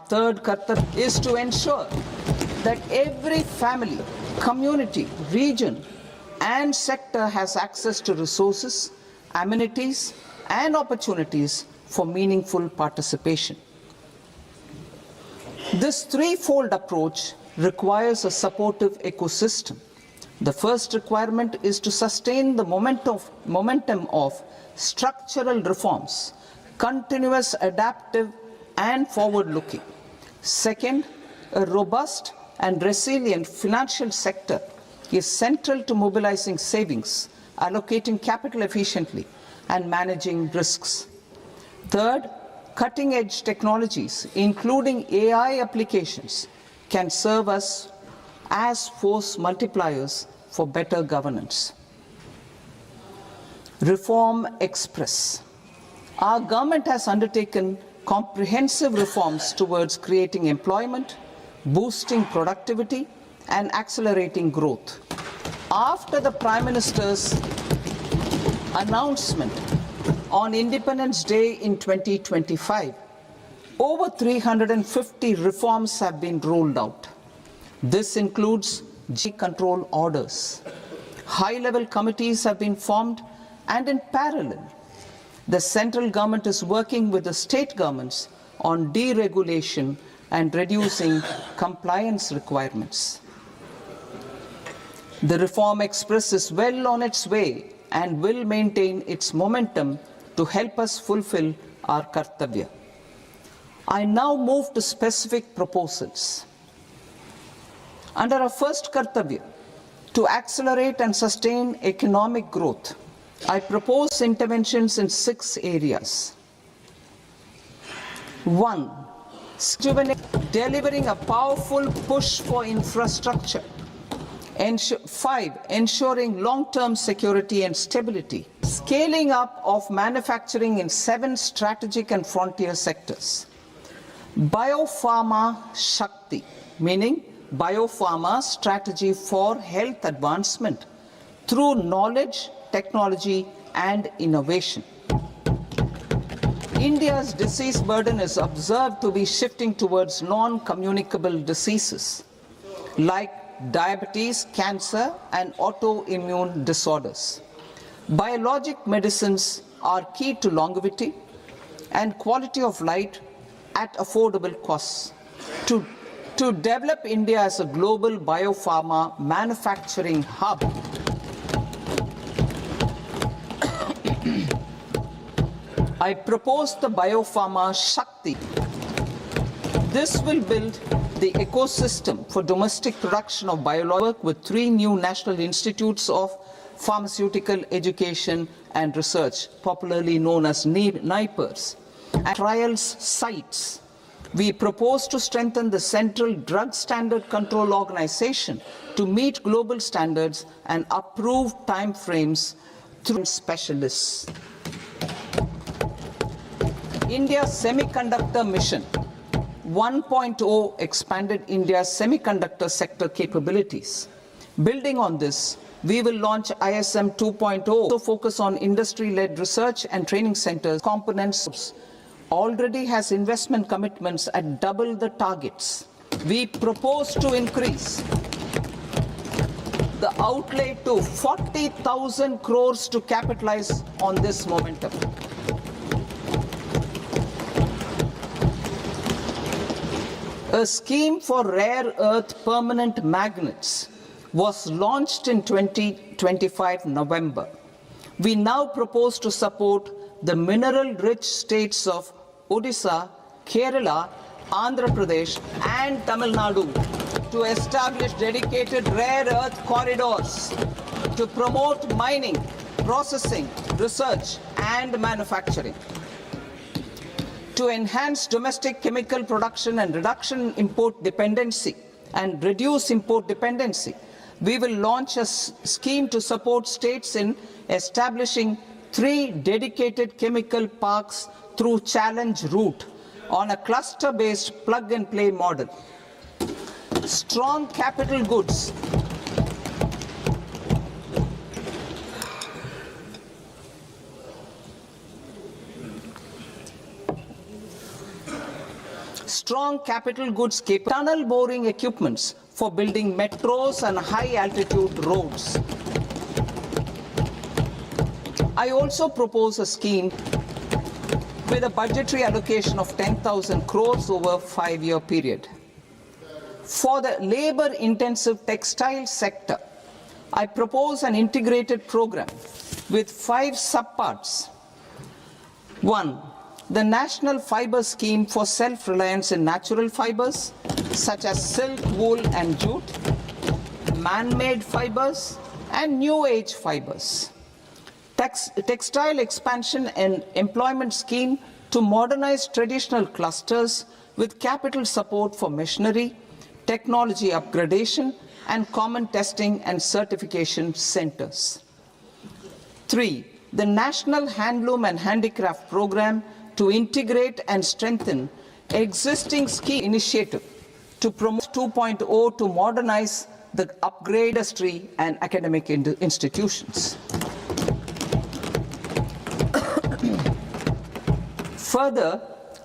third kartavya is to ensure that every family, community, region, and sector has access to resources, amenities, and opportunities for meaningful participation. This threefold approach requires a supportive ecosystem. The first requirement is to sustain the momentum of structural reforms, continuous, adaptive, and forward-looking. Second, a robust and resilient financial sector is central to mobilizing savings, allocating capital efficiently, and managing risks. Third, cutting-edge technologies, including AI applications, can serve us as force multipliers for better governance. Reform Express. Our government has undertaken comprehensive reforms towards creating employment, boosting productivity, and accelerating growth. After the Prime Minister's announcement on Independence Day in 2025, over 350 reforms have been rolled out. This includes control orders. High-level committees have been formed, and in parallel, the central government is working with the state governments on deregulation and reducing compliance requirements. The Reform Express is well on its way and will maintain its momentum to help us fulfill our kartavya. I now move to specific proposals. Under our first kartavya, to accelerate and sustain economic growth, I propose interventions in 6 areas. 1. Delivering a powerful push for infrastructure. 5. Ensuring long-term security and stability. Scaling up of manufacturing in 7 strategic and frontier sectors. Biopharma Shakti, meaning biopharma strategy for health advancement through knowledge, technology, and innovation. India's disease burden is observed to be shifting towards non-communicable diseases like diabetes, cancer, and autoimmune disorders. Biologic medicines are key to longevity and quality of life at affordable costs. To develop India as a global biopharma manufacturing hub, I propose the Biopharma Shakti. This will build the ecosystem for domestic production of biologics with 3 new national institutes of pharmaceutical education and research, popularly known as NIPERS, and trials sites. We propose to strengthen the Central Drug Standard Control Organization to meet global standards and approve timeframes through specialists. India's Semiconductor Mission 1.0 expanded India's semiconductor sector capabilities. Building on this, we will launch ISM 2.0 to focus on industry-led research and training centers. Components already has investment commitments at double the targets. We propose to increase the outlay to 40,000 crores to capitalize on this momentum. A scheme for rare earth permanent magnets was launched in 2025 November. We now propose to support the mineral-rich states of Odisha, Kerala, Andhra Pradesh, and Tamil Nadu to establish dedicated rare earth corridors to promote mining, processing, research, and manufacturing. To enhance domestic chemical production and reduce import dependency, we will launch a scheme to support states in establishing 3 dedicated chemical parks through challenge route on a cluster-based plug-and-play model. Strong capital goods. strong capital goods tunnel boring equipments for building metros and high altitude roads. I also propose a scheme with a budgetary allocation of 10,000 crores over a 5-year period. For the labor-intensive textile sector, I propose an integrated program with 5 subparts. 1. The National Fiber Scheme for self-reliance in natural fibers, such as silk, wool and jute, man-made fibers, and new-age fibers. Textile expansion and employment scheme to modernize traditional clusters with capital support for machinery, technology upgradation, and common testing and certification centers. 3. The National Handloom and Handicraft Program to integrate and strengthen existing scheme initiative to promote 2.0 to modernize the upgrade industry and academic institutions. Further,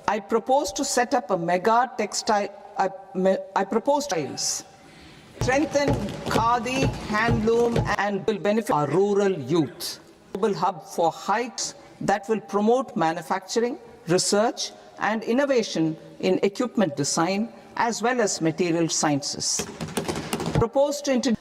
I propose to set up a mega textile, strengthen khadi, handloom and will benefit our rural youth. Global hub for heights that will promote manufacturing, research and innovation in equipment design as well as material sciences. Propose to introduce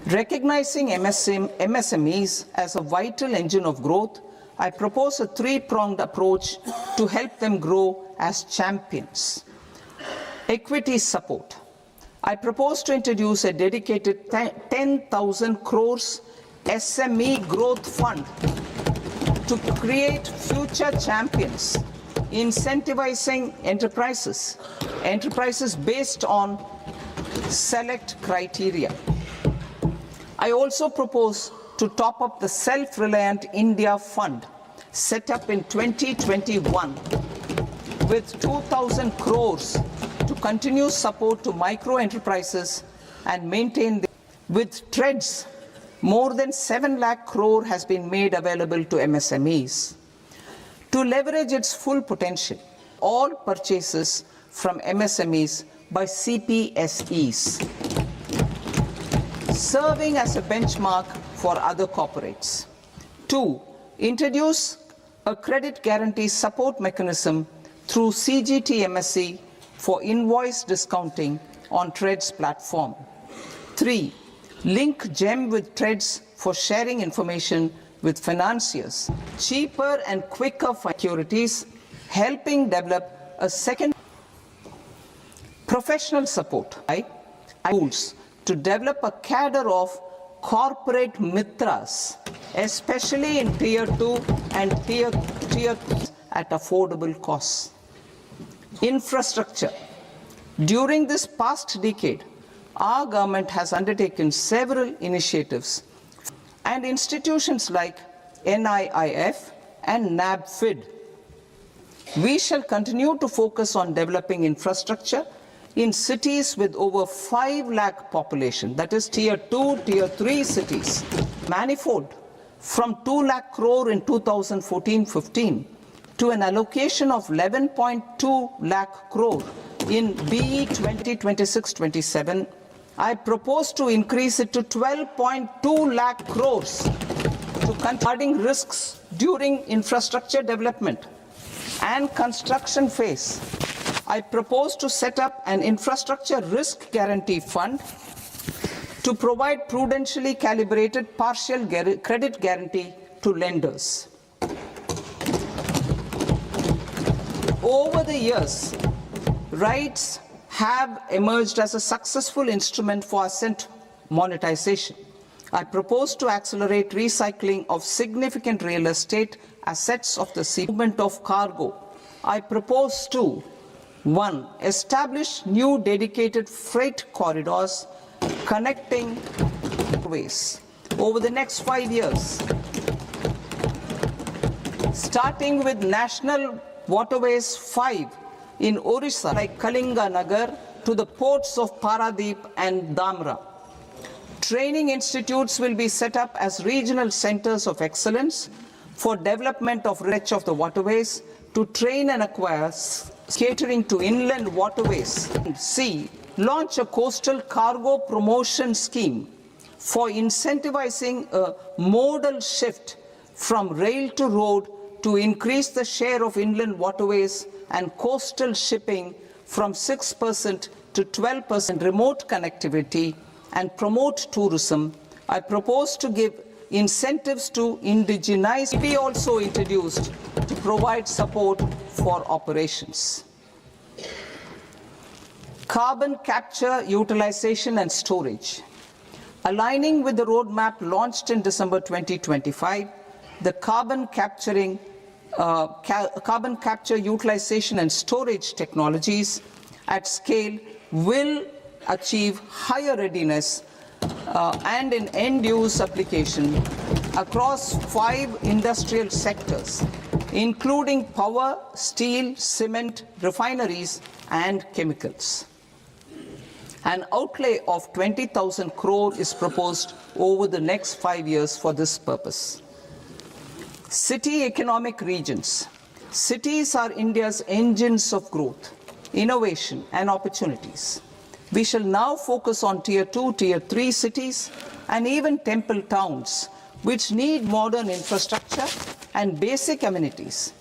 recognizing MSMEs as a vital engine of growth. I propose a 3-pronged approach to help them grow as champions. Equity support. I propose to introduce a dedicated 10,000 crores SME growth fund to create future champions, incentivizing enterprises based on select criteria. I also propose to top up the Self-Reliant India Fund set up in 2021 with 2,000 crores to continue support to micro enterprises and maintain with TREADS. More than 7 lakh crore has been made available to MSMEs. To leverage its full potential, all purchases from MSMEs by CPSEs, serving as a benchmark for other corporates. 2. Introduce a credit guarantee support mechanism through CGTMSE for invoice discounting on TREADS platform. 3. Link GEM with TREADS for sharing information with financiers, cheaper and quicker securities, helping develop a second professional support. Tools to develop a cadre of corporate mitras, especially in Tier 2 and Tier 3 at affordable costs. Infrastructure. During this past decade, our government has undertaken several initiatives and institutions like NIIF and NABFID. We shall continue to focus on developing infrastructure in cities with over 5 lakh population, that is Tier 2, Tier 3 cities, manifold from 2 lakh crore in 2014-15 to an allocation of 11.2 lakh crore in BE 2026-27. I propose to increase it to 12.2 lakh crores to regarding risks during infrastructure development and construction phase. I propose to set up an infrastructure risk guarantee fund to provide prudentially calibrated partial credit guarantee to lenders. Over the years, rights have emerged as a successful instrument for asset monetization. I propose to accelerate recycling of significant real estate assets of the movement of cargo. I propose to 1. Establish new dedicated freight corridors connecting ways over the next 5 years, starting with National Waterways 5 in Orissa, like Kalinga Nagar, to the ports of Paradeep and Dhamra. Training institutes will be set up as regional centers of excellence for development of reach of the waterways to train and acquire catering to inland waterways. C. Launch a coastal cargo promotion scheme for incentivizing a modal shift from rail to road to increase the share of inland waterways and coastal shipping from 6% to 12% remote connectivity and promote tourism. I propose to give incentives to indigenize. Be also introduced to provide support for operations. Carbon capture, utilization and storage. Aligning with the roadmap launched in December 2025, the carbon capture, utilization and storage technologies at scale will achieve higher readiness and an end-use application across 5 industrial sectors, including power, steel, cement, refineries, and chemicals. An outlay of 20,000 crore is proposed over the next 5 years for this purpose. City economic regions. Cities are India's engines of growth, innovation, and opportunities. We shall now focus on Tier 2, Tier 3 cities, and even temple towns, which need modern infrastructure and basic amenities.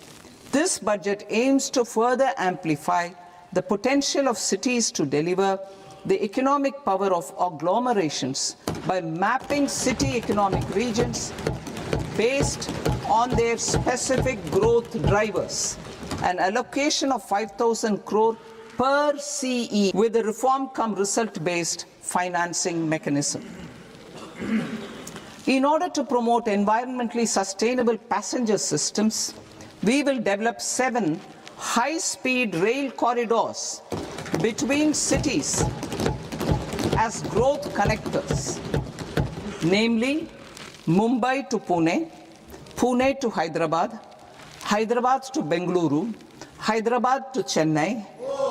This budget aims to further amplify the potential of cities to deliver the economic power of agglomerations by mapping city economic regions based on their specific growth drivers. An allocation of 5,000 crore per CE with a reform cum result-based financing mechanism. In order to promote environmentally sustainable passenger systems, we will develop 7 high-speed rail corridors between cities as growth connectors, namely Mumbai to Pune, Pune to Hyderabad, Hyderabad to Bengaluru, Hyderabad to Chennai,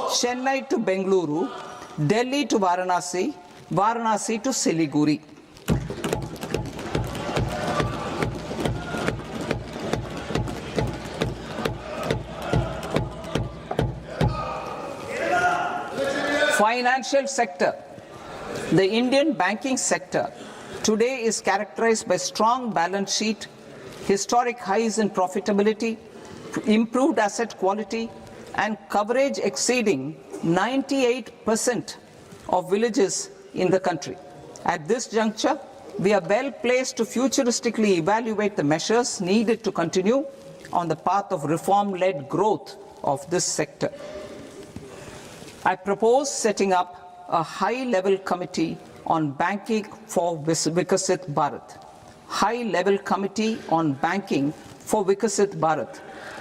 Chennai to Bengaluru, Delhi to Varanasi, Varanasi to Siliguri. Financial sector. The Indian banking sector today is characterized by strong balance sheet, historic highs in profitability, improved asset quality, and coverage exceeding 98% of villages in the country. At this juncture, we are well placed to futuristically evaluate the measures needed to continue on the path of reform-led growth of this sector. I propose setting up a high-level committee on banking for Vikasit Bharat. High-level committee on banking for Vikasit Bharat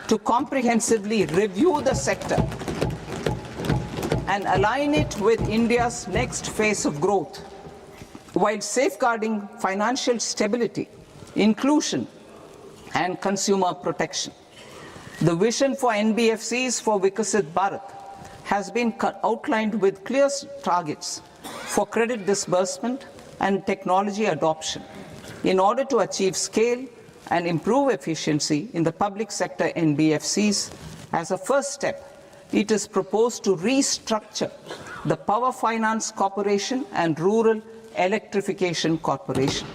to comprehensively review the sector and align it with India's next phase of growth, while safeguarding financial stability, inclusion, and consumer protection. The vision for NBFCs for Vikasit Bharat has been outlined with clear targets for credit disbursement and technology adoption in order to achieve scale and improve efficiency in the public sector NBFCs. As a first step, it is proposed to restructure the Power Finance Corporation and Rural Electrification Corporation.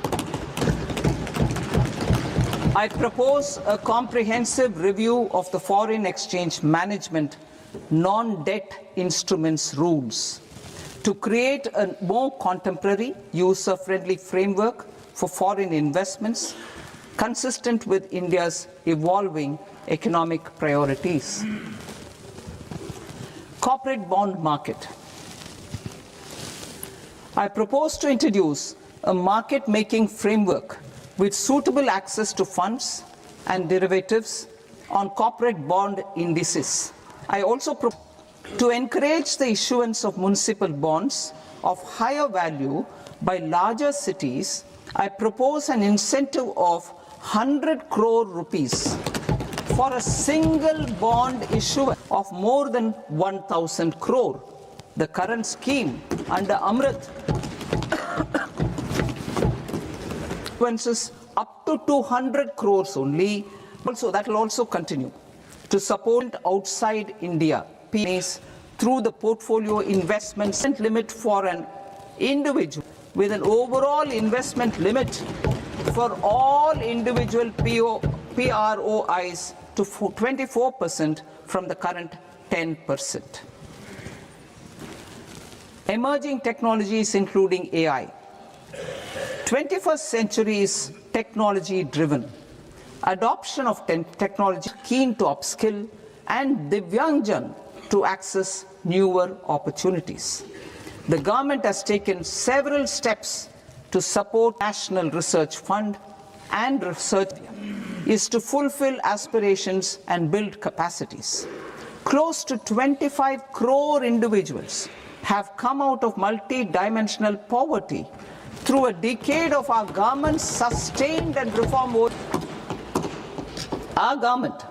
I propose a comprehensive review of the foreign exchange management non-debt instruments rules to create a more contemporary, user-friendly framework for foreign investments consistent with India's evolving economic priorities. Corporate bond market. I propose to introduce a market-making framework with suitable access to funds and derivatives on corporate bond indices. I also propose to encourage the issuance of municipal bonds of higher value by larger cities. I propose an incentive of 100 crore rupees for a single bond issue of more than 1,000 crore. The current scheme under Amrit issuances up to 200 crores only. Also, that will also continue to support outside India PMEs through the portfolio investment limit for an individual with an overall investment limit for all individual PROIs to 24% from the current 10%. Emerging technologies including AI. 21st century is technology driven. Adoption of technology keen to upskill and Divyangjan to access newer opportunities. The government has taken several steps to support National Research Fund and research is to fulfill aspirations and build capacities. Close to 25 crore individuals have come out of multi-dimensional poverty through a decade of our government's sustained and reform work. Our government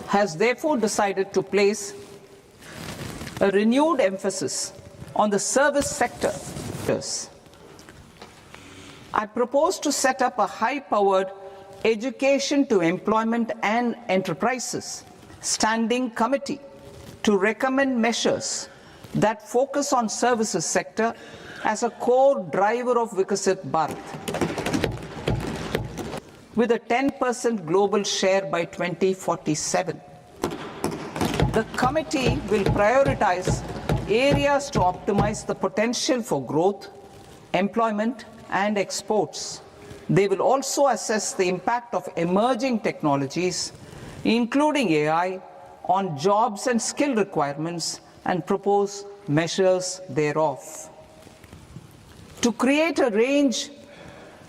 has therefore decided to place a renewed emphasis on the service sector. I propose to set up a high-powered education to employment and enterprises standing committee to recommend measures that focus on services sector as a core driver of Viksit Bharat, with a 10% global share by 2047. The committee will prioritize areas to optimize the potential for growth, employment, and exports. They will also assess the impact of emerging technologies, including AI, on jobs and skill requirements and propose measures thereof. To create a range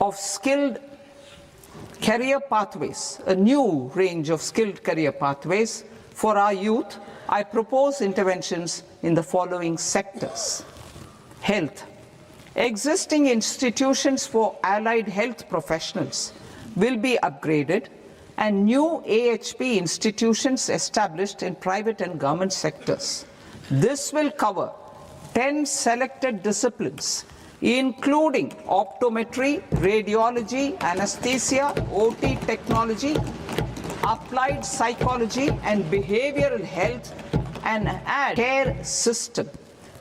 of skilled career pathways, a new range of skilled career pathways for our youth, I propose interventions in the following sectors. Health. Existing institutions for allied health professionals will be upgraded and new AHP institutions established in private and government sectors. This will cover 10 selected disciplines, including optometry, radiology, anesthesia, OT technology, applied psychology and behavioral health, and a care system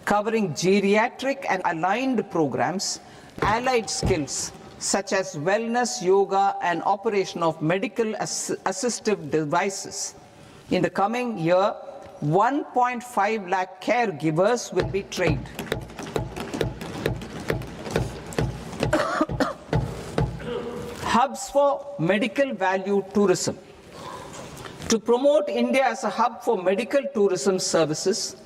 covering geriatric and aligned programs, allied skills such as wellness, yoga, and operation of medical assistive devices. In the coming year, 1.5 lakh caregivers will be trained. Hubs for medical value tourism. To promote India as a hub for medical tourism services,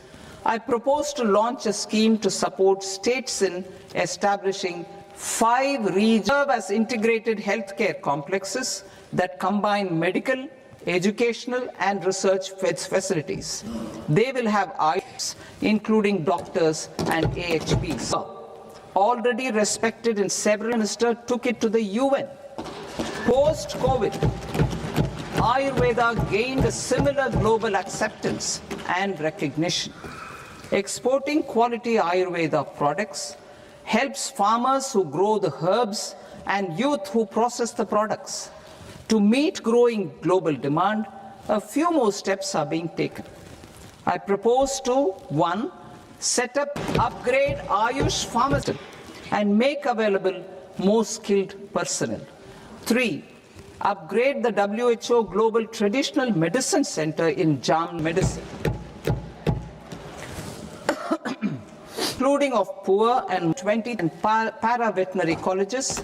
I propose to launch a scheme to support states in establishing 5 regions as integrated healthcare complexes that combine medical, educational, and research facilities. They will have eyes, including doctors and AHPs. Already respected in several ministers, took it to the UN. Post-COVID, Ayurveda gained a similar global acceptance and recognition. Exporting quality Ayurveda products helps farmers who grow the herbs and youth who process the products. To meet growing global demand, a few more steps are being taken. I propose to 1. Set up, upgrade Ayush pharmacy and make available more skilled personnel. 3. Upgrade the WHO Global Traditional Medicine Center in Jam Medicine, including of poor and 20 and para-veterinary colleges,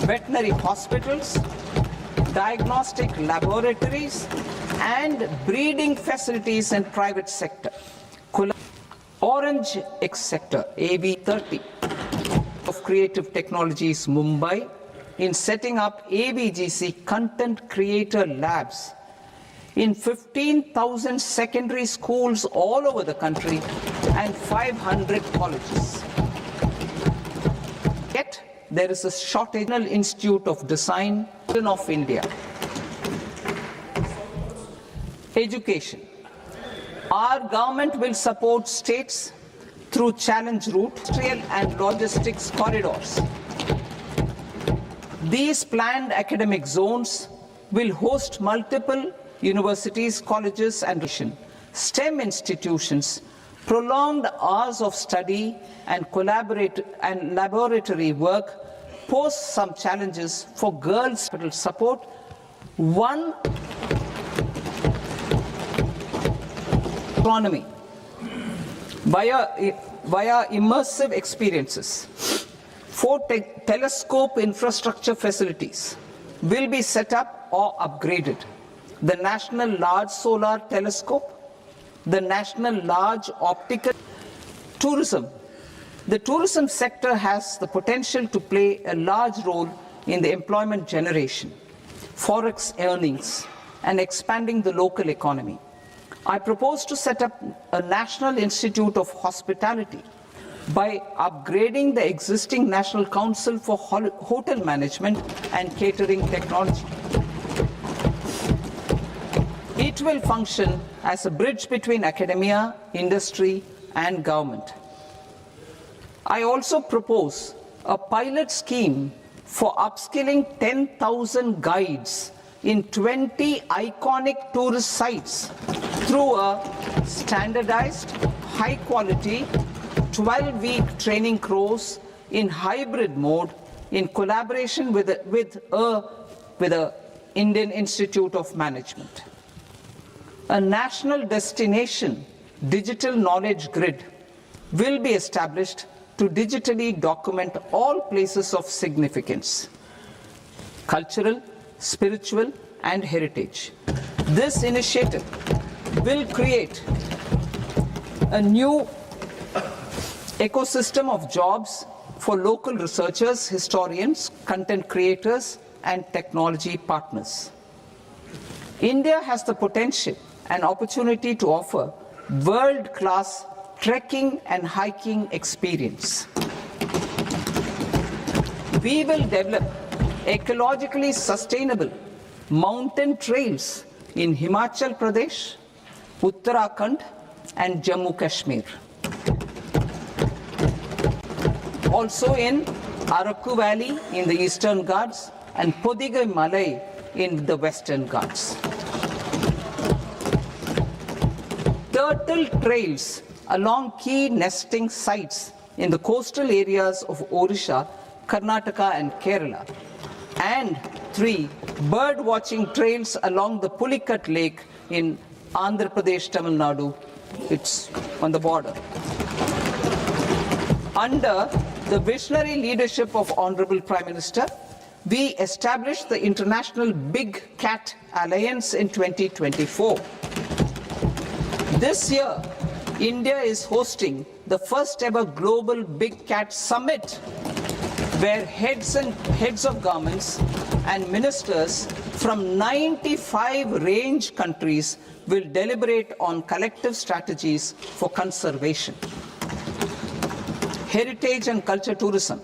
veterinary hospitals, diagnostic laboratories, and breeding facilities in private sector. Orange X sector, AV30, of Creative Technologies, Mumbai, in setting up AVGC content creator labs in 15,000 secondary schools all over the country and 500 colleges. Yet, there is a shortage in the Institute of Design of India. Education. Our government will support states through challenge route, industrial and logistics corridors. These planned academic zones will host multiple universities, colleges, and STEM institutions, prolonged hours of study and laboratory work pose some challenges for girls' support. One, autonomy via immersive experiences. 4 telescope infrastructure facilities will be set up or upgraded. The National Large Solar Telescope, the National Large Optical. Tourism. The tourism sector has the potential to play a large role in the employment generation, forex earnings, and expanding the local economy. I propose to set up a National Institute of Hospitality by upgrading the existing National Council for Hotel Management and Catering Technology. It will function as a bridge between academia, industry, and government. I also propose a pilot scheme for upskilling 10,000 guides in 20 iconic tourist sites through a standardized, high-quality, 12-week training course in hybrid mode in collaboration with the Indian Institute of Management. A national destination digital knowledge grid will be established to digitally document all places of significance, cultural, spiritual, and heritage. This initiative will create a new ecosystem of jobs for local researchers, historians, content creators, and technology partners. India has the potential and opportunity to offer world-class trekking and hiking experience. We will develop ecologically sustainable mountain trails in Himachal Pradesh, Uttarakhand, and Jammu Kashmir. Also in Araku Valley in the Eastern Ghats and Podigai Malai in the Western Ghats. Turtle trails along key nesting sites in the coastal areas of Odisha, Karnataka, and Kerala. And 3, bird watching trails along the Pulikat Lake in Andhra Pradesh, Tamil Nadu. It's on the border. Under the visionary leadership of Honorable Prime Minister, we established the International Big Cat Alliance in 2024. This year, India is hosting the first ever Global Big Cat Summit, where heads of governments and ministers from 95 range countries will deliberate on collective strategies for conservation. Heritage and culture tourism.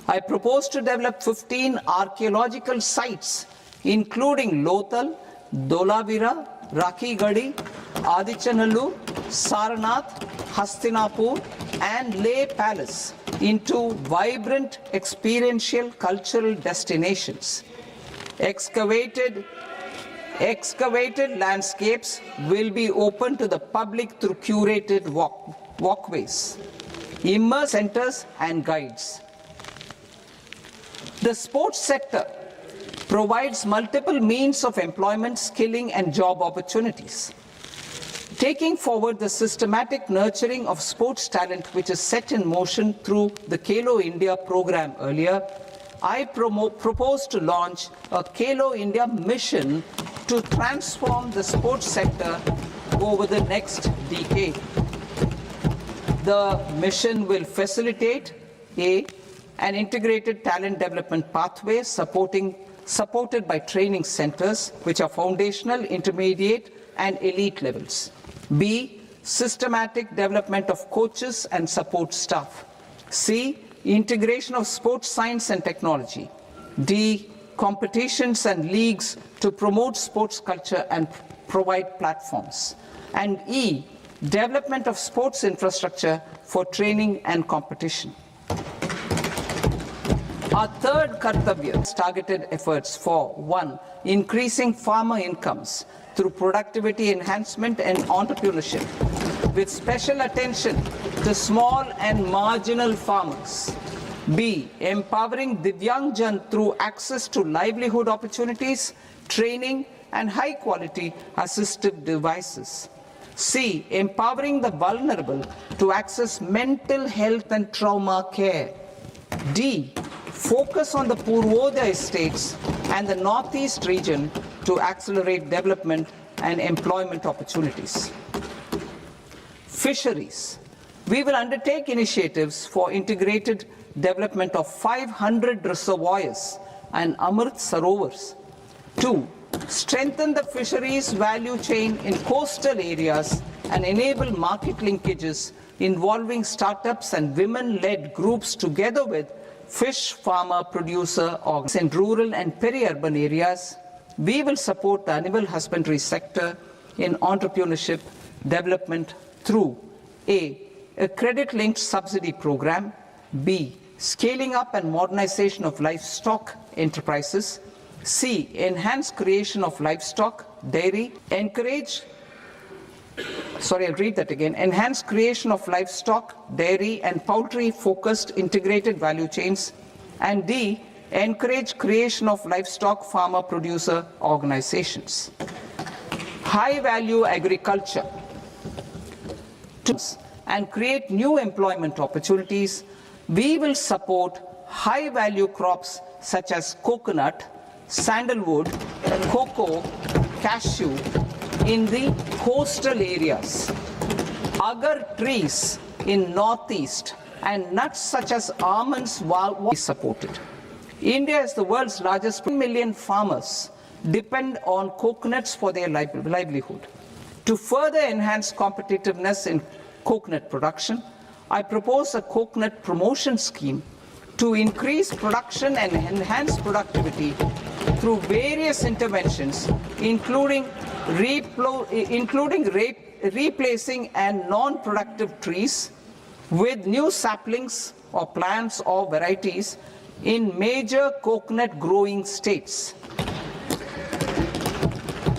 I propose to develop 15 archaeological sites, including Lothal, Dolavira, Rakigadi, Adichanallu, Saranath, Hastinapur, and Leh Palace into vibrant experiential cultural destinations. Excavated landscapes will be open to the public through curated walkways, immersive centers, and guides. The sports sector provides multiple means of employment, skilling, and job opportunities. Taking forward the systematic nurturing of sports talent which is set in motion through the Khelo India program earlier, I propose to launch a Khelo India mission to transform the sports sector over the next decade. The mission will facilitate an integrated talent development pathway supported by training centers which are foundational, intermediate, and elite levels. B, systematic development of coaches and support staff. C, integration of sports science and technology. D, competitions and leagues to promote sports culture and provide platforms. And E, development of sports infrastructure for training and competition. Our third Kartavya is targeted efforts for 1, increasing farmer incomes through productivity enhancement and entrepreneurship, with special attention to small and marginal farmers. B. Empowering Divyangjan through access to livelihood opportunities, training, and high-quality assistive devices. C. Empowering the vulnerable to access mental health and trauma care. D. Focus on the Purvodaya states and the Northeast region to accelerate development and employment opportunities. Fisheries. We will undertake initiatives for integrated development of 500 reservoirs and Amrit Sarovars. 2. Strengthen the fisheries value chain in coastal areas and enable market linkages involving startups and women-led groups together with fish farmer producer orgs. In rural and peri-urban areas, we will support the animal husbandry sector in entrepreneurship development through A. A credit-linked subsidy program, B. Scaling up and modernization of livestock enterprises, C. Enhanced creation of livestock, dairy, enhanced creation of livestock, dairy, and poultry-focused integrated value chains, and D. Encourage creation of livestock farmer-producer organizations. High-value agriculture and create new employment opportunities. We will support high-value crops such as coconut, sandalwood, cocoa, cashew in the coastal areas, agar trees in Northeast, and nuts such as almonds will be supported. India is the world's largest. 1 million farmers depend on coconuts for their livelihood. To further enhance competitiveness in coconut production, I propose a coconut promotion scheme to increase production and enhance productivity through various interventions, including replacing and non-productive trees with new saplings or plants or varieties in major coconut growing states.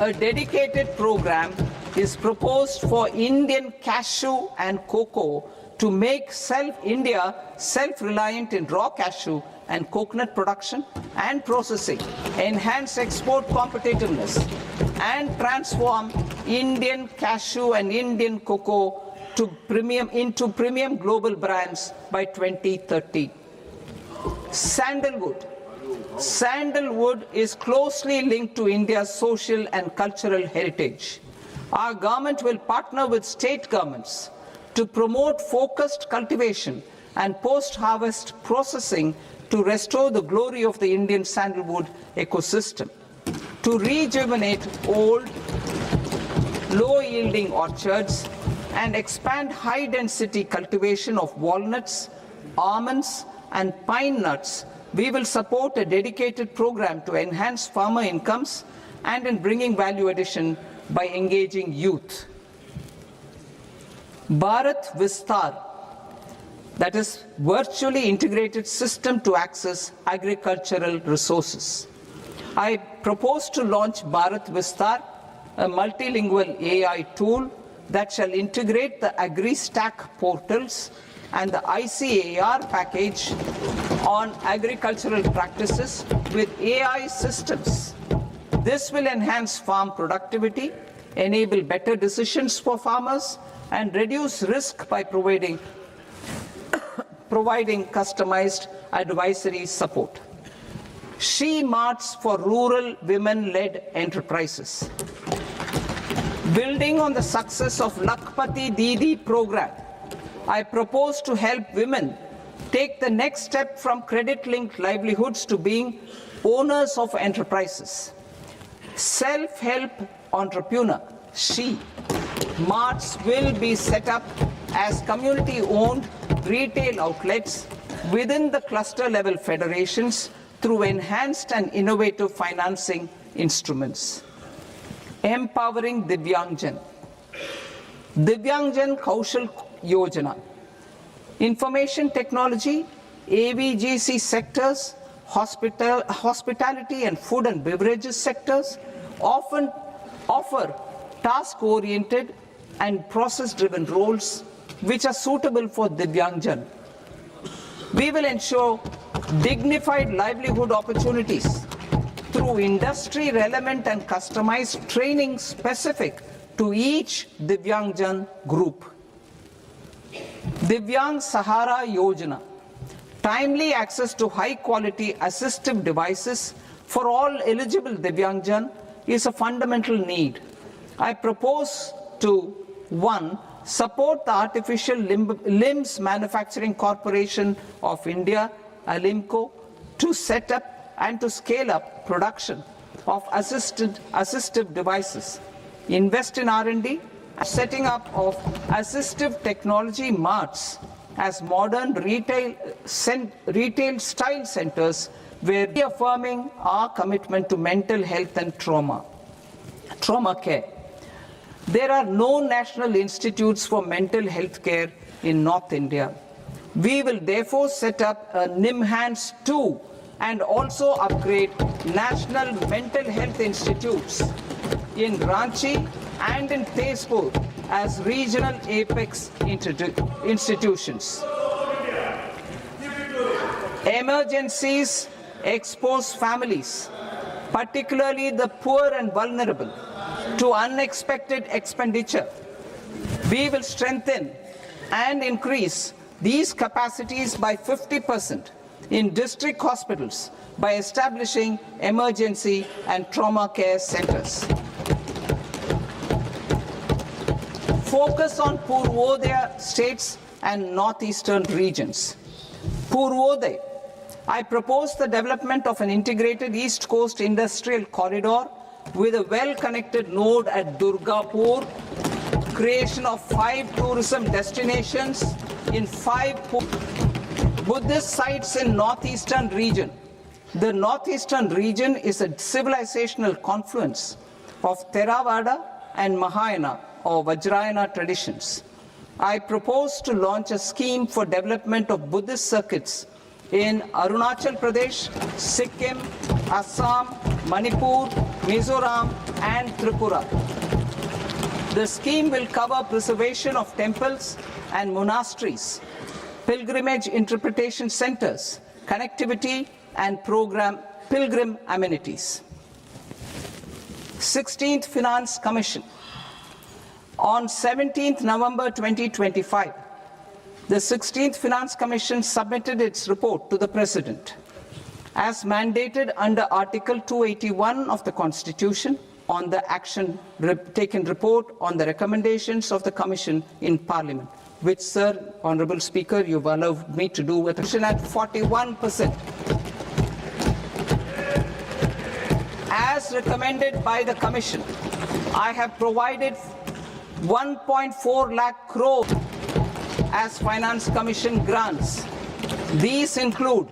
A dedicated program is proposed for Indian cashew and cocoa to make India self-reliant in raw cashew and coconut production and processing, enhance export competitiveness, and transform Indian cashew and Indian cocoa into premium global brands by 2030. Sandalwood. Sandalwood is closely linked to India's social and cultural heritage. Our government will partner with state governments to promote focused cultivation and post-harvest processing to restore the glory of the Indian sandalwood ecosystem, to rejuvenate old, low-yielding orchards, and expand high-density cultivation of walnuts, almonds, and pine nuts. We will support a dedicated program to enhance farmer incomes and in bringing value addition by engaging youth. Bharat Vistar, that is virtually integrated system to access agricultural resources. I propose to launch Bharat Vistar, a multilingual AI tool that shall integrate the AgriStack portals and the ICAR package on agricultural practices with AI systems. This will enhance farm productivity, enable better decisions for farmers, and reduce risk by providing customized advisory support. She Marts for rural women-led enterprises. Building on the success of Lakpati Didi program, I propose to help women take the next step from credit-linked livelihoods to being owners of enterprises. Self-help entrepreneur, She Marts will be set up as community-owned retail outlets within the cluster-level federations through enhanced and innovative financing instruments. Empowering Divyangjan. Divyangjan Kaushal Yojana. Information technology, AVGC sectors, hospitality and food and beverages sectors often offer task-oriented and process-driven roles which are suitable for Divyangjan. We will ensure dignified livelihood opportunities through industry-relevant and customized training specific to each Divyangjan group. Divyang Sahara Yojana, timely access to high-quality assistive devices for all eligible Divyangjan is a fundamental need. I propose to 1. Support the Artificial Limbs Manufacturing Corporation of India, ALIMCO, to set up and to scale up production of assistive devices. Invest in R&D, setting up of assistive technology marts as modern retail style centers where reaffirming our commitment to mental health and trauma care. There are no national institutes for mental health care in North India. We will therefore set up a NIMHANS 2 and also upgrade national mental health institutes in Ranchi and in Tezpur as regional apex institutions. Emergencies expose families, particularly the poor and vulnerable, to unexpected expenditure. We will strengthen and increase these capacities by 50% in district hospitals by establishing emergency and trauma care centers. Focus on Purvodaya states and northeastern regions. Purvodaya, I propose the development of an integrated East Coast industrial corridor with a well-connected node at Durgapur, creation of 5 tourism destinations in 5 Buddhist sites in northeastern region. The northeastern region is a civilizational confluence of Theravada and Mahayana or Vajrayana traditions. I propose to launch a scheme for development of Buddhist circuits in Arunachal Pradesh, Sikkim, Assam, Manipur, Mizoram and Tripura. The scheme will cover preservation of temples and monasteries, pilgrimage interpretation centers, connectivity and pilgrim amenities. 16th Finance Commission. On 17th November 2025, the 16th Finance Commission submitted its report to the President. As mandated under Article 281 of the Constitution on the action taken report on the recommendations of the Commission in Parliament, which, Sir, Honourable Speaker, you've allowed me to do with at 41%. As recommended by the Commission, I have provided 1.4 lakh crore as Finance Commission grants. These include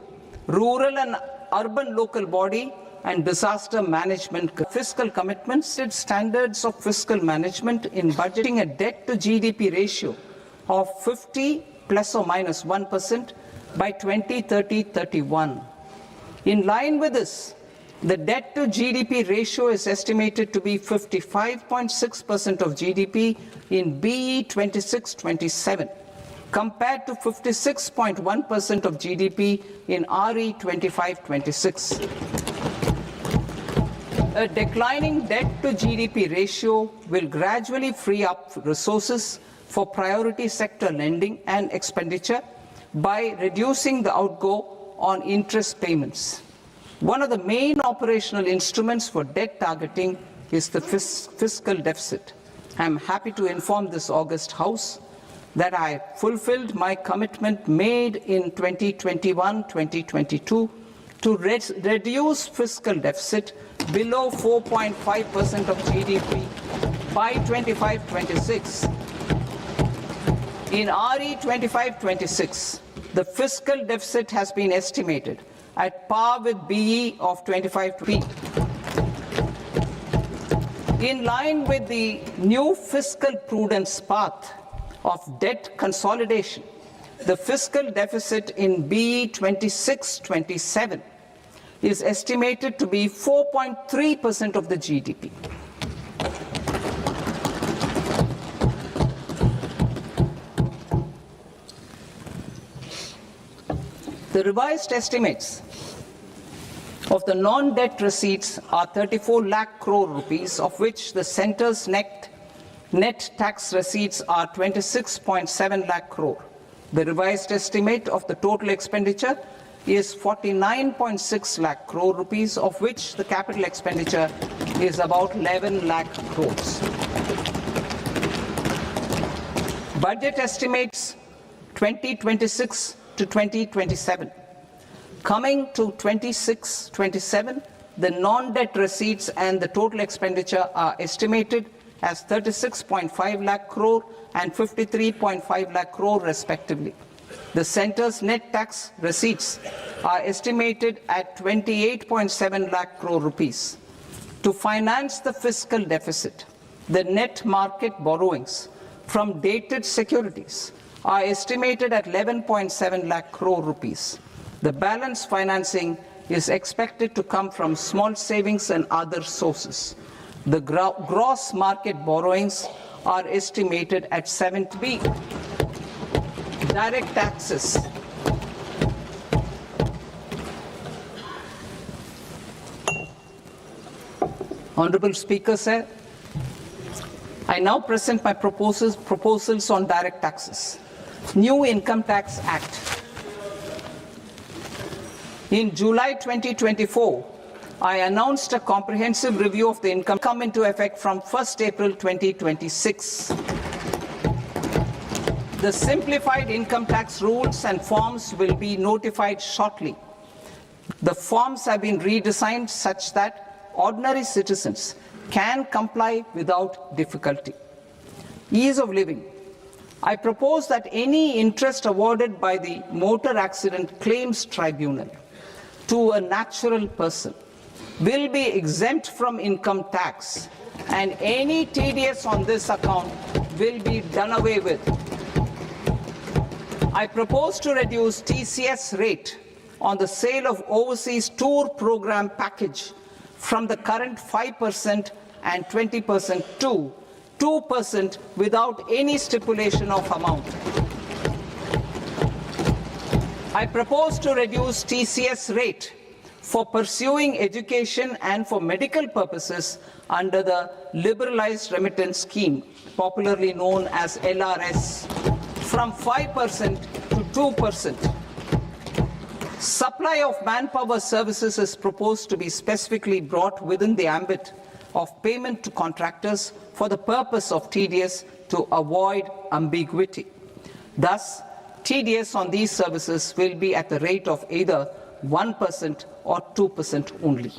rural and urban local body and disaster management fiscal commitments, standards of fiscal management in budgeting a debt to GDP ratio of 50 plus or minus 1% by 2030-31. In line with this, the debt to GDP ratio is estimated to be 55.6% of GDP in BE 26-27, compared to 56.1% of GDP in RE 25-26. A declining debt to GDP ratio will gradually free up resources for priority sector lending and expenditure by reducing the outgo on interest payments. One of the main operational instruments for debt targeting is the fiscal deficit. I am happy to inform this august House that I fulfilled my commitment made in 2021-2022 to reduce fiscal deficit below 4.5% of GDP by 25-26. In RE 25-26, the fiscal deficit has been estimated at par with BE of 25%. In line with the new fiscal prudence path of debt consolidation, the fiscal deficit in BE 26-27 is estimated to be 4.3% of the GDP. The revised estimates of the non-debt receipts are 34 lakh crore rupees, of which the centre's net tax receipts are 26.7 lakh crore. The revised estimate of the total expenditure is 49.6 lakh crore rupees, of which the capital expenditure is about 11 lakh crores. Budget estimates 2026 to 2027. Coming to 26-27, the non-debt receipts and the total expenditure are estimated as 36.5 lakh crore and 53.5 lakh crore respectively. The centre's net tax receipts are estimated at 28.7 lakh crore rupees. To finance the fiscal deficit, the net market borrowings from dated securities are estimated at 11.7 lakh crore rupees. The balance financing is expected to come from small savings and other sources. The gross market borrowings are estimated at 70. Direct taxes. Honorable Speaker, sir, I now present my proposals on direct taxes. New Income Tax Act. In July 2024, I announced a comprehensive review of the income come into effect from 1st April 2026. The simplified income tax rules and forms will be notified shortly. The forms have been redesigned such that ordinary citizens can comply without difficulty. Ease of living. I propose that any interest awarded by the Motor Accident Claims Tribunal to a natural person will be exempt from income tax, and any TDS on this account will be done away with. I propose to reduce TCS rate on the sale of overseas tour program package from the current 5% and 20% to 2% without any stipulation of amount. I propose to reduce TCS rate for pursuing education and for medical purposes under the Liberalized Remittance Scheme, popularly known as LRS, from 5% to 2%. Supply of manpower services is proposed to be specifically brought within the ambit of payment to contractors for the purpose of TDS to avoid ambiguity. Thus, TDS on these services will be at the rate of either 1% or 2% only.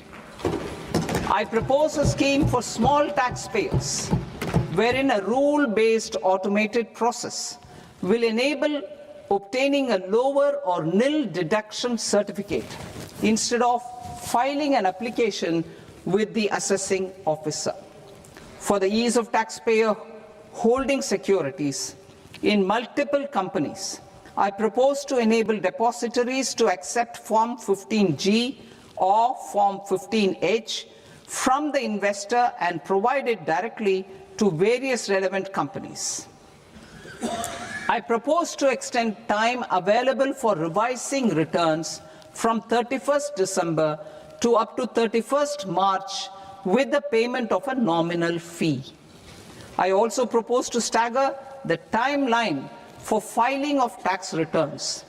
I propose a scheme for small taxpayers wherein a rule-based automated process will enable obtaining a lower or nil deduction certificate instead of filing an application with the assessing officer. For the ease of taxpayer holding securities in multiple companies, I propose to enable depositories to accept Form 15G or Form 15H from the investor and provide it directly to various relevant companies. I propose to extend time available for revising returns from 31st December to up to 31st March with the payment of a nominal fee. I also propose to stagger the timeline for filing of tax returns.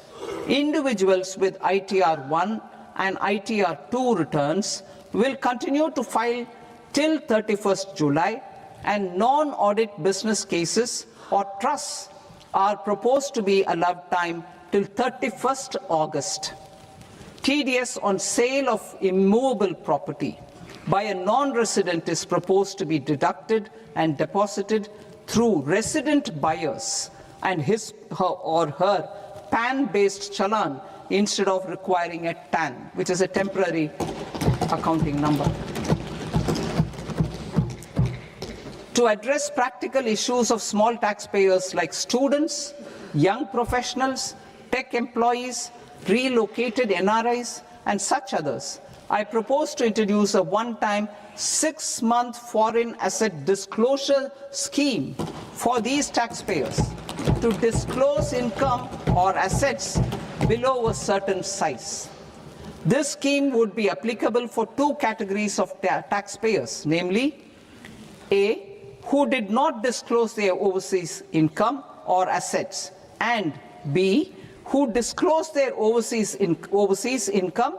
Individuals with ITR 1 and ITR 2 returns will continue to file till 31st July, and non-audit business cases or trusts are proposed to be allowed time till 31st August. TDS on sale of immovable property by a non-resident is proposed to be deducted and deposited through resident buyers and his or her PAN-based challan instead of requiring a TAN, which is a temporary accounting number. To address practical issues of small taxpayers like students, young professionals, tech employees, relocated NRIs, and such others, I propose to introduce a one-time 6-month foreign asset disclosure scheme for these taxpayers to disclose income or assets below a certain size. This scheme would be applicable for two categories of taxpayers, namely A, who did not disclose their overseas income or assets, and B, who disclosed their overseas income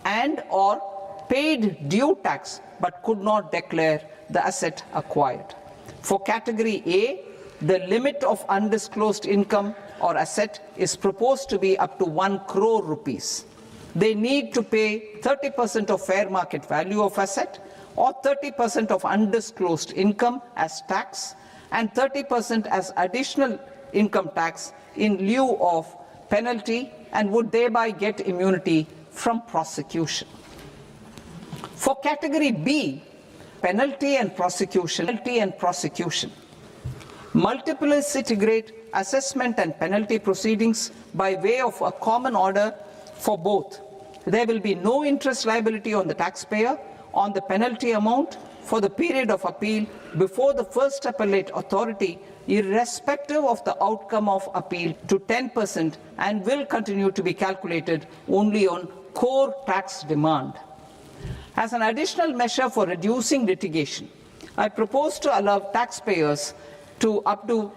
and or paid due tax but could not declare the asset acquired. For category A, the limit of undisclosed income or asset is proposed to be up to 1 crore rupees. They need to pay 30% of fair market value of asset or 30% of undisclosed income as tax and 30% as additional income tax in lieu of penalty and would thereby get immunity from prosecution. For category B, penalty and prosecution. Multiplicity grade assessment and penalty proceedings by way of a common order for both. There will be no interest liability on the taxpayer on the penalty amount for the period of appeal before the first appellate authority, irrespective of the outcome of appeal, to 10% and will continue to be calculated only on core tax demand. As an additional measure for reducing litigation, I propose to allow taxpayers to update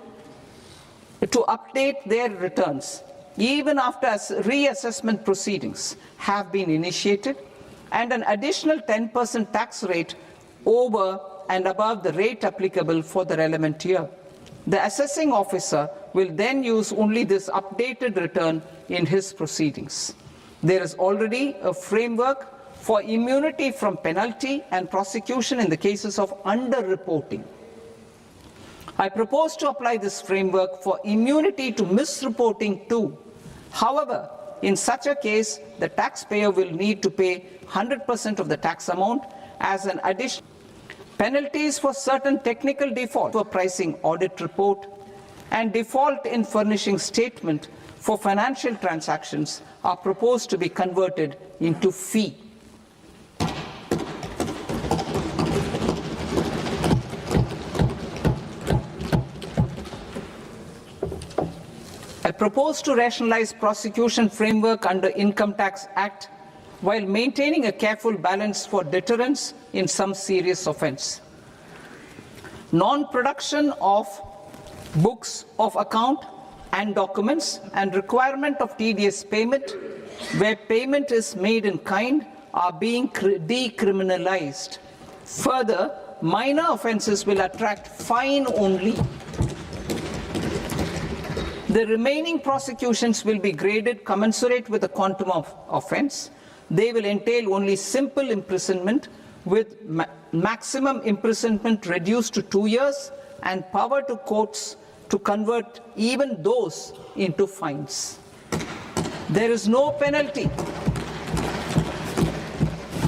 their returns even after reassessment proceedings have been initiated, and an additional 10% tax rate over and above the rate applicable for the relevant year. The assessing officer will then use only this updated return in his proceedings. There is already a framework for immunity from penalty and prosecution in the cases of underreporting. I propose to apply this framework for immunity to misreporting too. However, in such a case, the taxpayer will need to pay 100% of the tax amount as an addition. Penalties for certain technical default for pricing audit report and default in furnishing statement for financial transactions are proposed to be converted into fee. I propose to rationalize prosecution framework under Income Tax Act while maintaining a careful balance for deterrence in some serious offence. Non-production of books of account and documents and requirement of TDS payment where payment is made in kind are being decriminalized. Further, minor offences will attract fine only. The remaining prosecutions will be graded commensurate with the quantum of offence. They will entail only simple imprisonment with maximum imprisonment reduced to 2 years and power to courts to convert even those into fines. There is no penalty.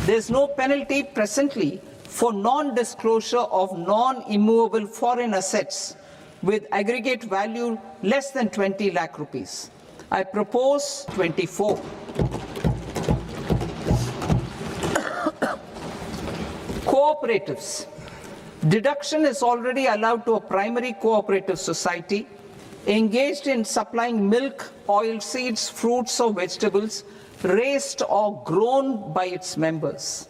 There is no penalty presently for non-disclosure of non-immovable foreign assets with aggregate value less than 20 lakh rupees. I propose 24. Cooperatives. Deduction is already allowed to a primary cooperative society engaged in supplying milk, oilseeds, fruits or vegetables raised or grown by its members.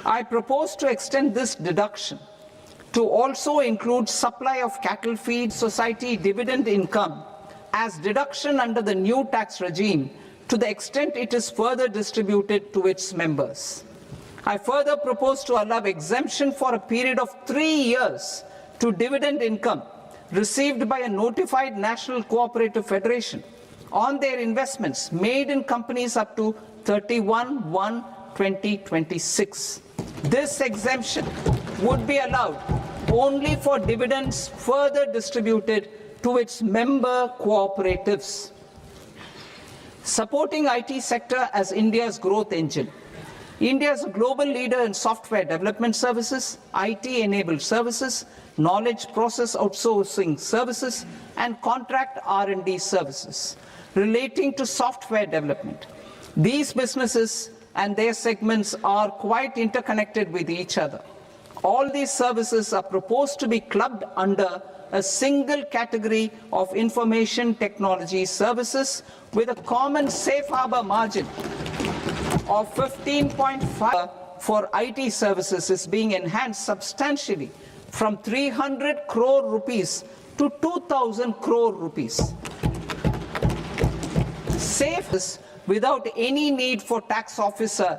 I propose to extend this deduction to also include supply of cattle feed society dividend income as deduction under the new tax regime to the extent it is further distributed to its members. I further propose to allow exemption for a period of 3 years to dividend income received by a notified national cooperative federation on their investments made in companies up to 31/1/2026. This exemption would be allowed only for dividends further distributed to its member cooperatives. Supporting IT sector as India's growth engine. India is a global leader in software development services, IT-enabled services, knowledge process outsourcing services, and contract R&D services relating to software development. These businesses and their segments are quite interconnected with each other. All these services are proposed to be clubbed under a single category of information technology services with a common safe harbor margin of 15.5 for IT services is being enhanced substantially from 300 crore rupees to 2,000 crore rupees. Safe is without any need for tax officer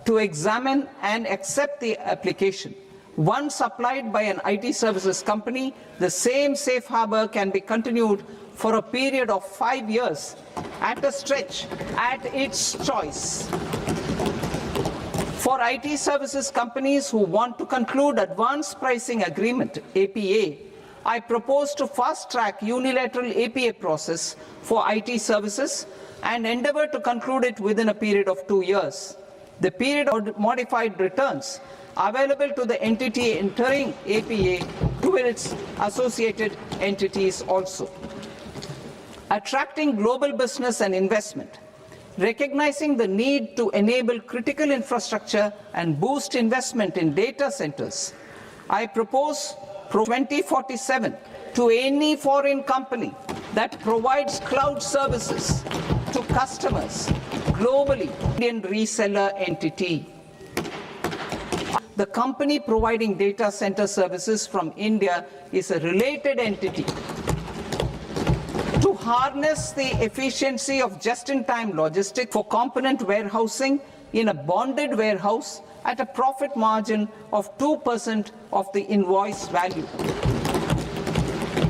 to examine and accept the application. Once applied by an IT services company, the same safe harbor can be continued for a period of 5 years at a stretch at its choice. For IT services companies who want to conclude advanced pricing agreement, APA, I propose to fast-track unilateral APA process for IT services and endeavor to conclude it within a period of 2 years. The period of modified returns available to the entity entering APA to its associated entities also. Attracting global business and investment. Recognizing the need to enable critical infrastructure and boost investment in data centers, I propose 2047 to any foreign company that provides cloud services to customers globally, Indian reseller entity. The company providing data center services from India is a related entity. To harness the efficiency of just-in-time logistics for component warehousing in a bonded warehouse at a profit margin of 2% of the invoice value.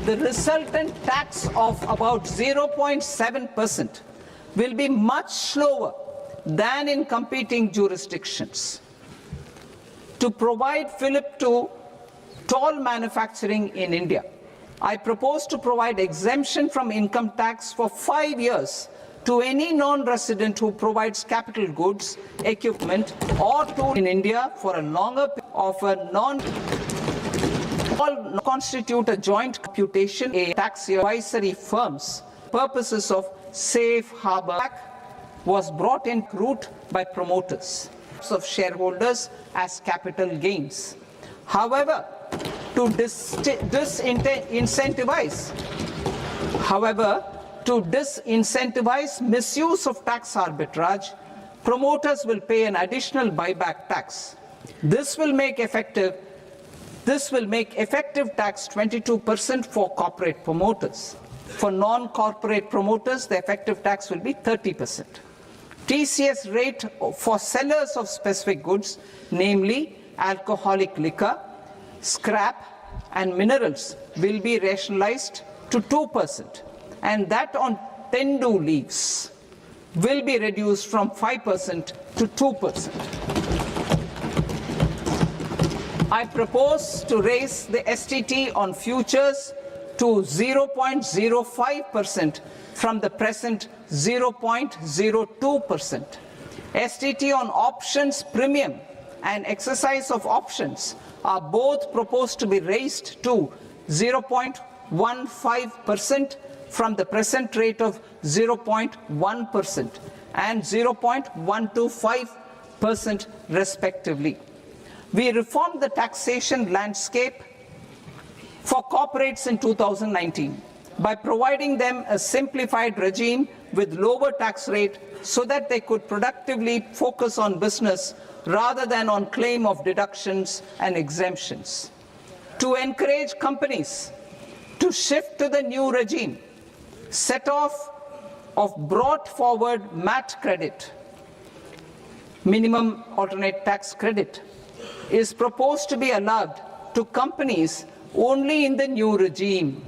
The resultant tax of about 0.7% will be much lower than in competing jurisdictions. To provide fillip to toll manufacturing in India, I propose to provide exemption from income tax for 5 years to any non-resident who provides capital goods, equipment, or tools in India for a longer period of a all constitute a joint computation a tax year. Advisory firms purposes of safe harbor was brought in route by promoters of shareholders as capital gains. However, to disincentivize misuse of tax arbitrage, promoters will pay an additional buyback tax. This will make effective tax 22% for corporate promoters. For non-corporate promoters, the effective tax will be 30%. TCS rate for sellers of specific goods, namely alcoholic liquor, scrap, and minerals, will be rationalized to 2%, and that on tendu leaves will be reduced from 5% to 2%. I propose to raise the STT on futures to 0.05% from the present 0.02%. STT on options premium and exercise of options are both proposed to be raised to 0.15% from the present rate of 0.1% and 0.125% respectively. We reformed the taxation landscape for corporates in 2019 by providing them a simplified regime with lower tax rate so that they could productively focus on business rather than on claim of deductions and exemptions. To encourage companies to shift to the new regime, set off of brought forward MAT credit, minimum alternate tax credit, is proposed to be allowed to companies only in the new regime.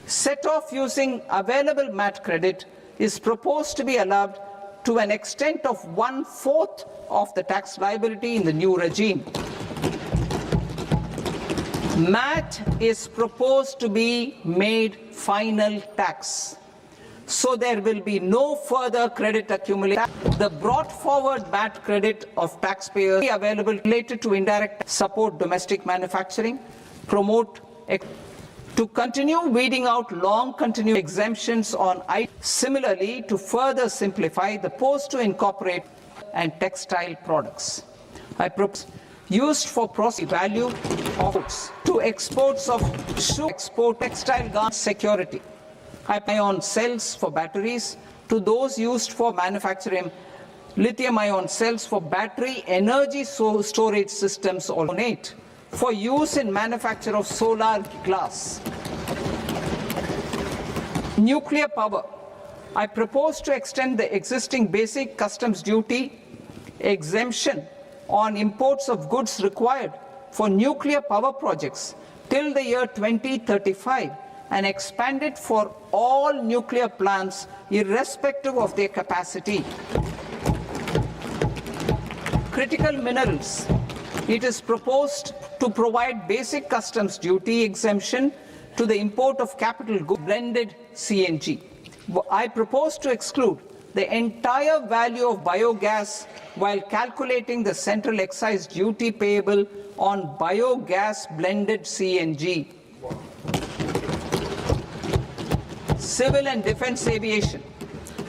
Set off using available MAT credit is proposed to be allowed to an extent of 1/4 of the tax liability in the new regime. MAT is proposed to be made final tax, so there will be no further credit accumulation. The brought forward MAT credit of taxpayers be available related to indirect support domestic manufacturing, promote to continue weeding out long continued exemptions on similarly to further simplify the post to incorporate and textile products. I propose used for processing value of goods to exports of sugar, export textile garment security. Ion cells for batteries to those used for manufacturing lithium-ion cells for battery energy storage systems or donate for use in manufacture of solar glass. Nuclear power. I propose to extend the existing basic customs duty exemption on imports of goods required for nuclear power projects till the year 2035 and expand it for all nuclear plants irrespective of their capacity. Critical minerals. It is proposed to provide basic customs duty exemption to the import of capital goods blended CNG. I propose to exclude the entire value of biogas while calculating the central excise duty payable on biogas blended CNG. Civil and defense aviation.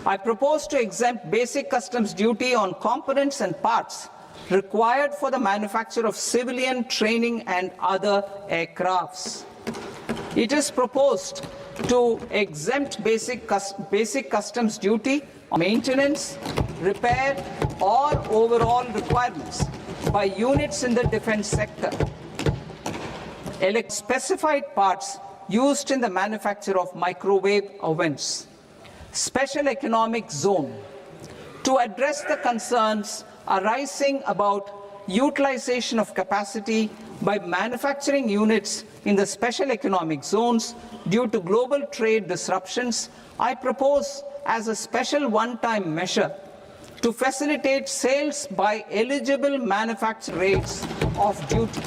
I propose to exempt basic customs duty on components and parts required for the manufacture of civilian training and other aircrafts. It is proposed to exempt basic customs duty on maintenance, repair, or overall requirements by units in the defense sector. Specified parts used in the manufacture of microwave ovens. Special economic zone. To address the concerns arising about utilization of capacity by manufacturing units in the special economic zones due to global trade disruptions, I propose as a special one-time measure to facilitate sales by eligible manufacturer rates of duty.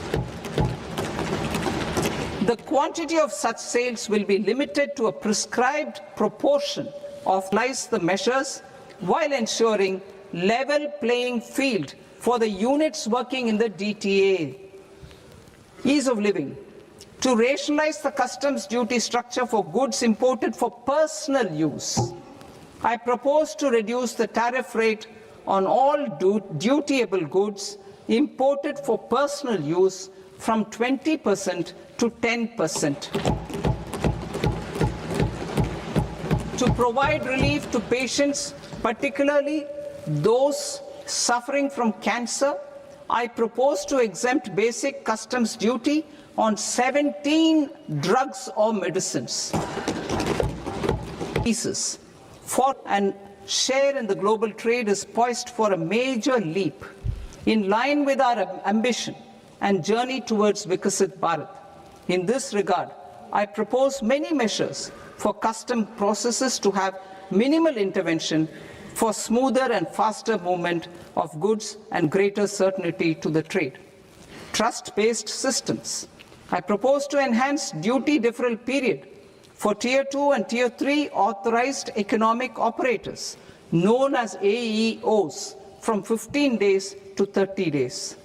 The quantity of such sales will be limited to a prescribed proportion of the measures while ensuring level playing field for the units working in the DTA. Ease of living. To rationalize the customs duty structure for goods imported for personal use, I propose to reduce the tariff rate on all dutiable goods imported for personal use from 20% to 10%. To provide relief to patients, particularly those suffering from cancer, I propose to exempt basic customs duty on 17 drugs or medicines. For and share in the global trade is poised for a major leap in line with our ambition and journey towards Vikasit Bharat. In this regard, I propose many measures for custom processes to have minimal intervention for smoother and faster movement of goods and greater certainty to the trade. Trust-based systems. I propose to enhance duty deferral period for Tier 2 and Tier 3 authorized economic operators, known as AEOs, from 15 days to 30 days.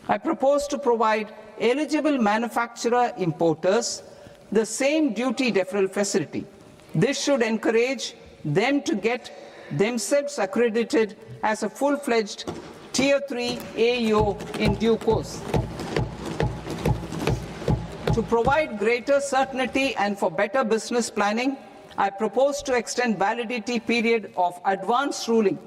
I propose to provide eligible manufacturer importers the same duty deferral facility. This should encourage them to get themselves accredited as a full-fledged Tier 3 AEO in due course. To provide greater certainty and for better business planning, I propose to extend validity period of advance ruling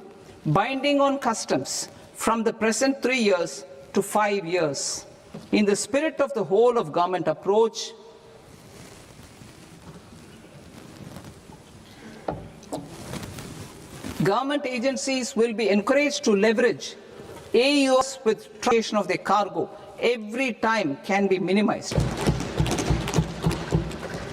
binding on customs from the present 3 years to 5 years. In the spirit of the whole of government approach, government agencies will be encouraged to leverage AEOs with transportation of their cargo. Every time can be minimized.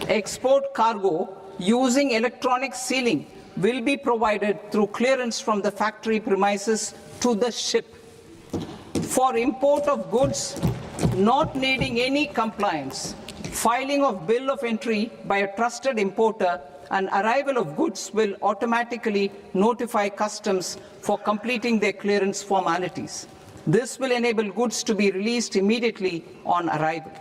Export cargo using electronic sealing will be provided through clearance from the factory premises to the ship. For import of goods not needing any compliance, filing of bill of entry by a trusted importer and arrival of goods will automatically notify customs for completing their clearance formalities. This will enable goods to be released immediately on arrival.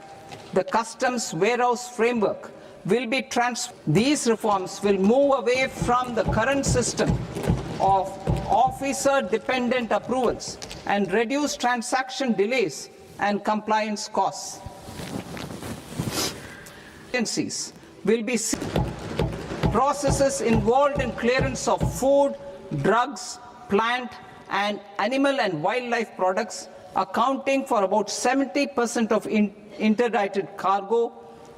The customs warehouse framework will be transferred. These reforms will move away from the current system of officer-dependent approvals and reduce transaction delays and compliance costs. Agencies will be processes involved in clearance of food, drugs, plant and animal and wildlife products, accounting for about 70% of interdicted cargo,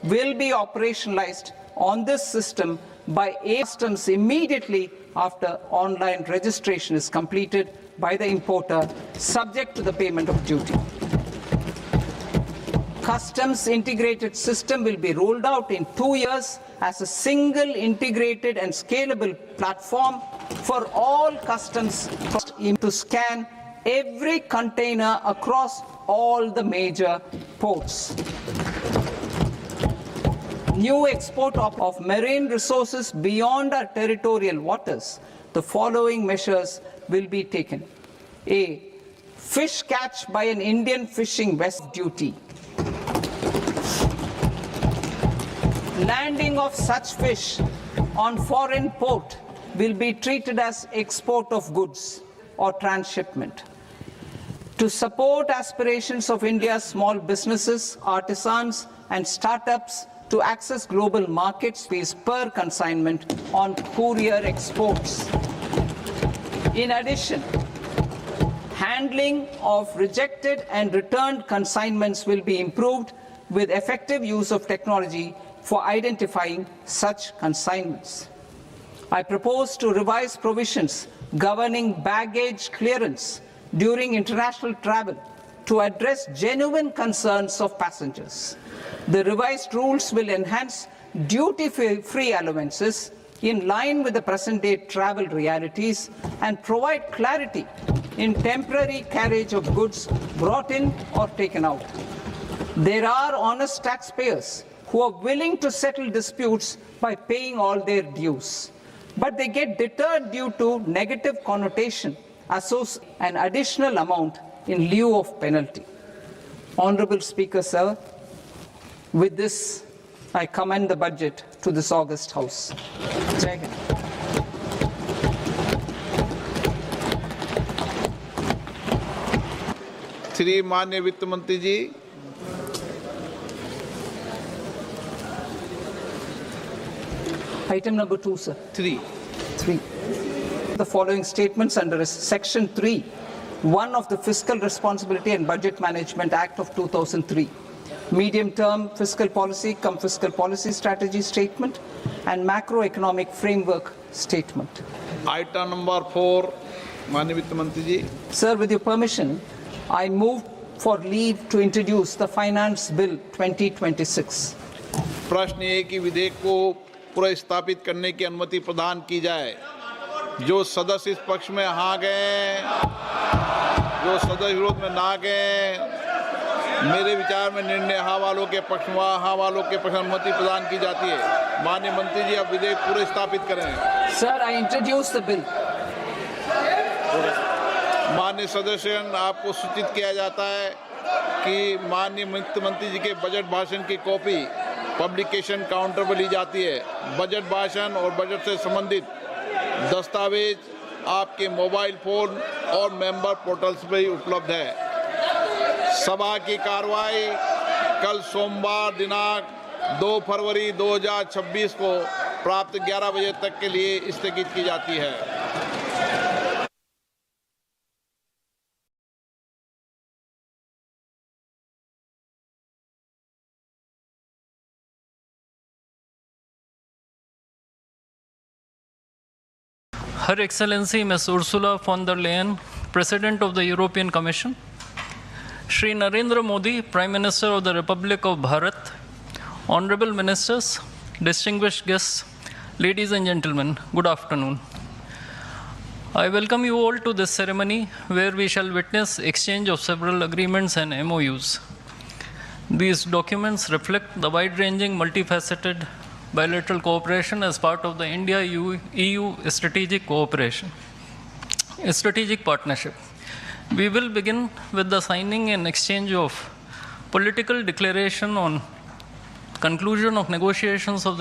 will be operationalized on this system by customs immediately after online registration is completed by the importer, subject to the payment of duty. Customs integrated system will be rolled out in 2 years as a single integrated and scalable platform for all customs to scan every container across all the major ports. New export of marine resources beyond our territorial waters, the following measures will be taken. A. Fish catch by an Indian fishing vessel duty. Landing of such fish on foreign port will be treated as export of goods or transshipment. To support aspirations of India's small businesses, artisans and startups to access global markets fees per consignment on courier exports. In addition, handling of rejected and returned consignments will be improved with effective use of technology for identifying such consignments. I propose to revise provisions governing baggage clearance during international travel to address genuine concerns of passengers. The revised rules will enhance duty-free allowances in line with the present-day travel realities and provide clarity in temporary carriage of goods brought in or taken out. There are honest taxpayers who are willing to settle disputes by paying all their dues, but they get deterred due to negative connotation, an additional amount in lieu of penalty. Honorable Speaker, sir, with this, I commend the budget to this august House. Jai Hind. Shri माननीय वित्त मंत्री जी, Item number 2, sir. 3. The following statements under Section 3(1) of the Fiscal Responsibility and Budget Management Act of 2003. Medium-term fiscal policy, fiscal policy strategy statement and macroeconomic framework statement. Item number 4, माननीय वित्त मंत्री जी. Sir, with your permission, I move for leave to introduce the Finance Bill 2026. प्रश्न ये कि विधेयक को पुनर्स्थापित करने की अनुमति प्रदान की जाए. जो सदस्य इस पक्ष में हाँ गए, जो सदस्य विरोध में ना गए, मेरे विचार में निर्णय हाँ वालों के पक्ष में हाँ वालों के पक्ष में अनुमति प्रदान की जाती है. माननीय मंत्री जी, अब विधेयक पूरे स्थापित करें. Sir, I introduce the bill. माननीय सदस्यगण, आपको सूचित किया जाता है कि माननीय वित्त मंत्री जी के बजट भाषण की कॉपी पब्लिकेशन काउंटर पर ली जाती है. बजट भाषण और बजट से संबंधित दस्तावेज आपके मोबाइल फोन और मेंबर पोर्टल्स पर ही उपलब्ध है. सभा की कार्रवाई कल सोमवार दिनांक 2 फरवरी 2026 को प्राप्त 11 बजे तक के लिए स्थगित की जाती है. Her Excellency Ms. Ursula von der Leyen, President of the European Commission, Shri Narendra Modi, Prime Minister of the Republic of Bharat, Honorable Ministers, distinguished guests, ladies and gentlemen, good afternoon. I welcome you all to this ceremony where we shall witness exchange of several agreements and MOUs. These documents reflect the wide-ranging, multifaceted bilateral cooperation as part of the India-EU strategic partnership. We will begin with the signing and exchange of political declaration on conclusion of negotiations of the